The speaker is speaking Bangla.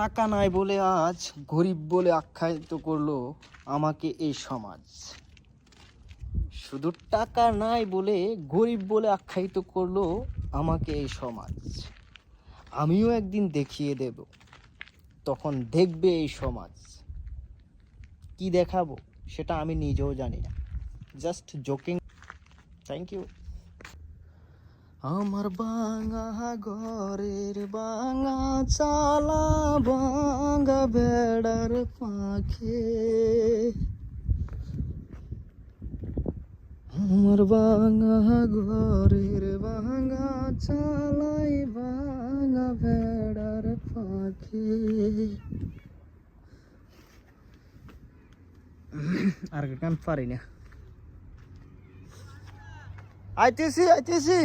টাকা নাই বলে আজ গরিব বলে আখ্যায়িত করলো আমাকে এই সমাজ। শুধু টাকা নাই বলে গরিব বলে আখ্যায়িত করলো আমাকে এই সমাজ। আমিও একদিন দেখিয়ে দেব, তখন দেখবে এই সমাজ। কি দেখাবো সেটা আমি নিজেও জানি না, জাস্ট জোকিং। Thank you. আমার বাঙা ঘরের বাঙা চালা, বাঙা বেড়ার পাখে, আমার বাঙা ঘরের বাঙা চালাই, বাঙা বেড়ার পাখে। আর গান পারি না। আইতেছি আইতেছি।